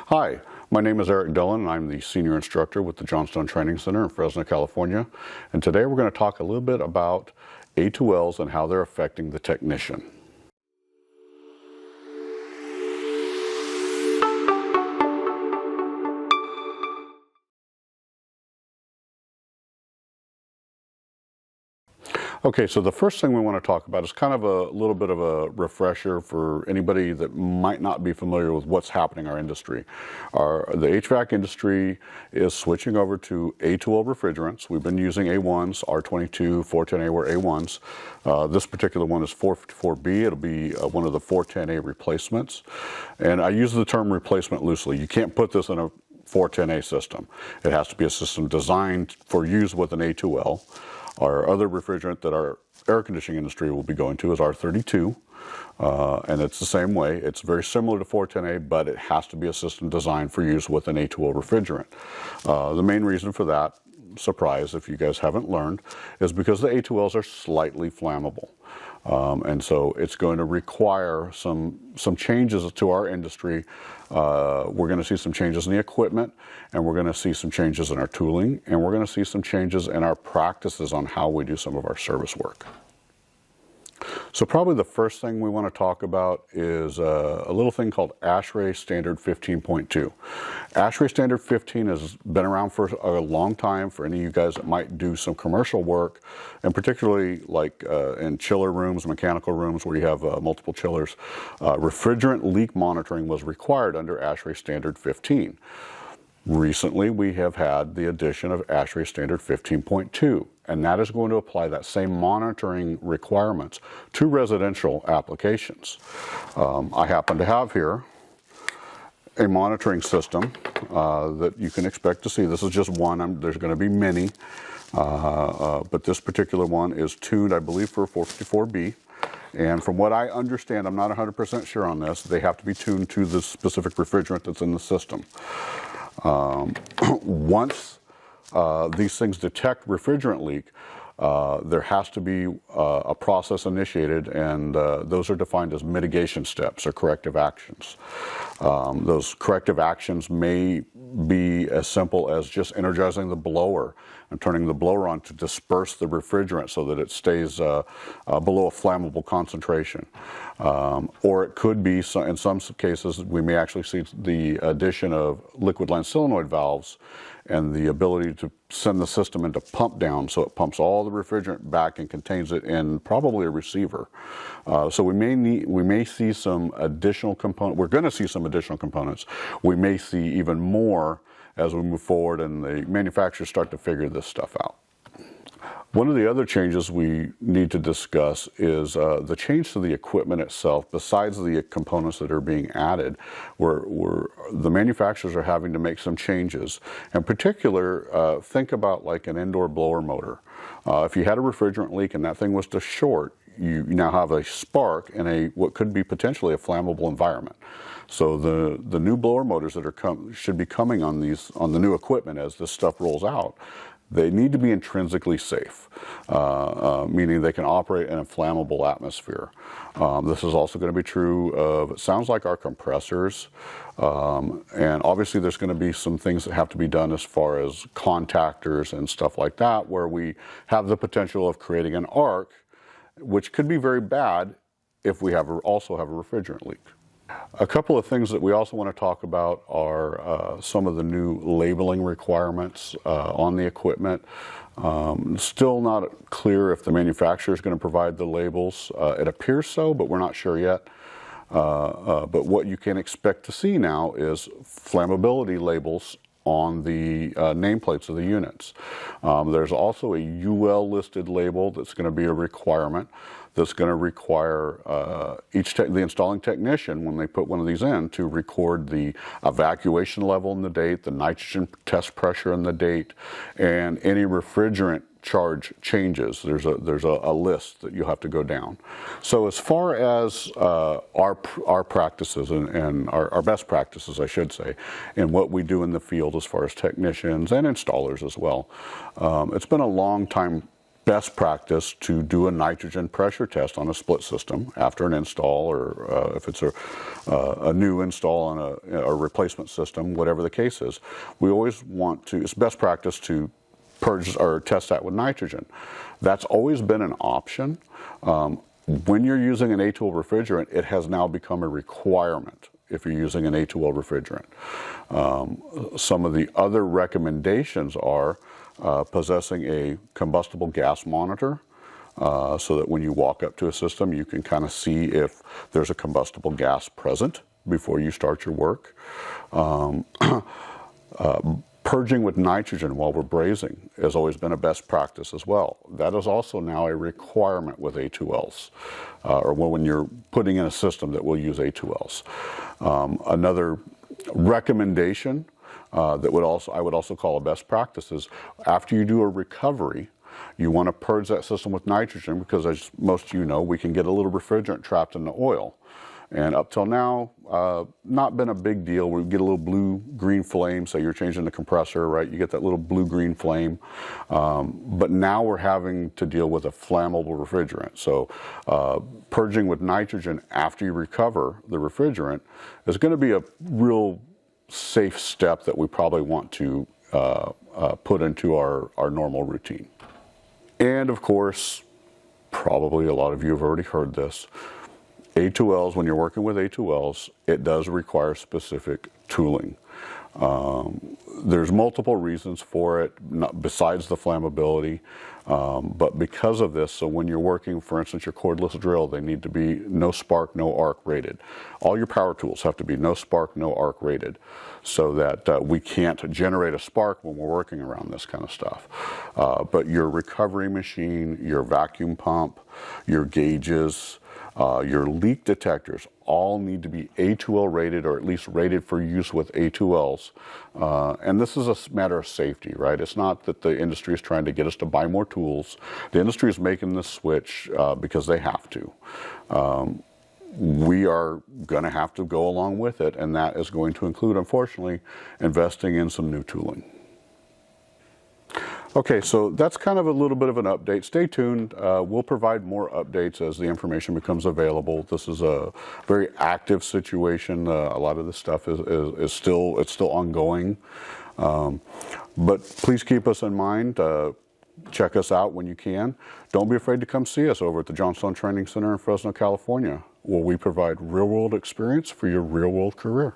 Hi, my name is Eric Dillon and I'm the Senior Instructor with the JSOG Training Center in Fresno, California. And today we're going to talk a little bit about A2Ls and how they're affecting the technician. Okay, so the first thing we want to talk about is kind of a little bit of a refresher for anybody that might not be familiar with what's happening in our industry. The HVAC industry is switching over to A2L refrigerants. We've been using A1s, R22, 410A were A1s. This particular one is 454B. It'll be one of the 410A replacements. And I use the term replacement loosely. You can't put this in a 410A system. It has to be a system designed for use with an A2L. Our other refrigerant that our air conditioning industry will be going to is R32, and it's the same way. It's very similar to 410A, but it has to be a system designed for use with an A2L refrigerant. The main reason for that, surprise if you guys haven't learned, is because the A2Ls are slightly flammable. And so it's going to require some changes to our industry. We're going to see some changes in the equipment, and we're going to see some changes in our tooling, and we're going to see some changes in our practices on how we do some of our service work. So probably the first thing we want to talk about is a little thing called ASHRAE Standard 15.2. ASHRAE Standard 15 has been around for a long time for any of you guys that might do some commercial work, and particularly like in chiller rooms, mechanical rooms where you have multiple chillers. Refrigerant leak monitoring was required under ASHRAE Standard 15. Recently, we have had the addition of ASHRAE Standard 15.2, and that is going to apply that same monitoring requirements to residential applications. I happen to have here a monitoring system that you can expect to see. This is just one. There's going to be many, but this particular one is tuned, I believe, for 454B. And from what I understand, I'm not 100% sure on this, they have to be tuned to the specific refrigerant that's in the system. Once these things detect refrigerant leak, there has to be a process initiated, and those are defined as mitigation steps or corrective actions. Those corrective actions may be as simple as just energizing the blower and turning the blower on to disperse the refrigerant so that it stays below a flammable concentration. Or it could be, in some cases, we may actually see the addition of liquid line solenoid valves and the ability to send the system into pump down, so it pumps all the refrigerant back and contains it in probably a receiver. So we may see some additional components. We're going to see some additional components. We may see even more as we move forward and the manufacturers start to figure this stuff out. One of the other changes we need to discuss is the change to the equipment itself. Besides the components that are being added, the manufacturers are having to make some changes. In particular, think about like an indoor blower motor. If you had a refrigerant leak and that thing was to short, you now have a spark in what could be potentially a flammable environment. So the new blower motors that should be coming on the new equipment as this stuff rolls out, they need to be intrinsically safe, meaning they can operate in a flammable atmosphere. This is also going to be true of, it sounds like, our compressors. And obviously there's going to be some things that have to be done as far as contactors and stuff like that, where we have the potential of creating an arc, which could be very bad if we also have a refrigerant leak. A couple of things that we also want to talk about are some of the new labeling requirements on the equipment. Still not clear if the manufacturer is going to provide the labels. It appears so, but we're not sure yet. But what you can expect to see now is flammability labels on the nameplates of the units. There's also a UL listed label that's going to be a requirement. That's going to require the installing technician, when they put one of these in, to record the evacuation level and the date, the nitrogen test pressure and the date, and any refrigerant charge changes. There's a list that you have to go down. So as far as our practices and our best practices, I should say, and what we do in the field as far as technicians and installers as well, it's been a long time best practice to do a nitrogen pressure test on a split system after an install, or if it's a new install on a replacement system, whatever the case is. We always want to, it's best practice to purge or test that with nitrogen. That's always been an option. When you're using an A2L refrigerant, it has now become a requirement if you're using an A2L refrigerant. Some of the other recommendations are possessing a combustible gas monitor, so that when you walk up to a system, you can kind of see if there's a combustible gas present before you start your work. Purging with nitrogen while we're brazing has always been a best practice as well. That is also now a requirement with A2Ls, or when you're putting in a system that will use A2Ls. Another recommendation that I would also call a best practice is after you do a recovery, you want to purge that system with nitrogen, because as most of you know, we can get a little refrigerant trapped in the oil. And up till now, not been a big deal. We get a little blue-green flame, say you're changing the compressor, right? You get that little blue-green flame. But now we're having to deal with a flammable refrigerant. So purging with nitrogen after you recover the refrigerant is going to be a real safe step that we probably want to put into our normal routine. And of course, probably a lot of you have already heard this, A2Ls, when you're working with A2Ls, it does require specific tooling. There's multiple reasons for it, besides the flammability, but because of this, so when you're working, for instance, your cordless drill, they need to be no spark, no arc rated. All your power tools have to be no spark, no arc rated, so that we can't generate a spark when we're working around this kind of stuff. But your recovery machine, your vacuum pump, your gauges, your leak detectors all need to be A2L rated, or at least rated for use with A2Ls. And this is a matter of safety, right? It's not that the industry is trying to get us to buy more tools. The industry is making this switch because they have to. We are going to have to go along with it, and that is going to include, unfortunately, investing in some new tooling. Okay, so that's kind of a little bit of an update. Stay tuned. We'll provide more updates as the information becomes available. This is a very active situation. A lot of this stuff is still ongoing. But please keep us in mind. Check us out when you can. Don't be afraid to come see us over at the JSOG Training Center in Fresno, California, where we provide real-world experience for your real-world career.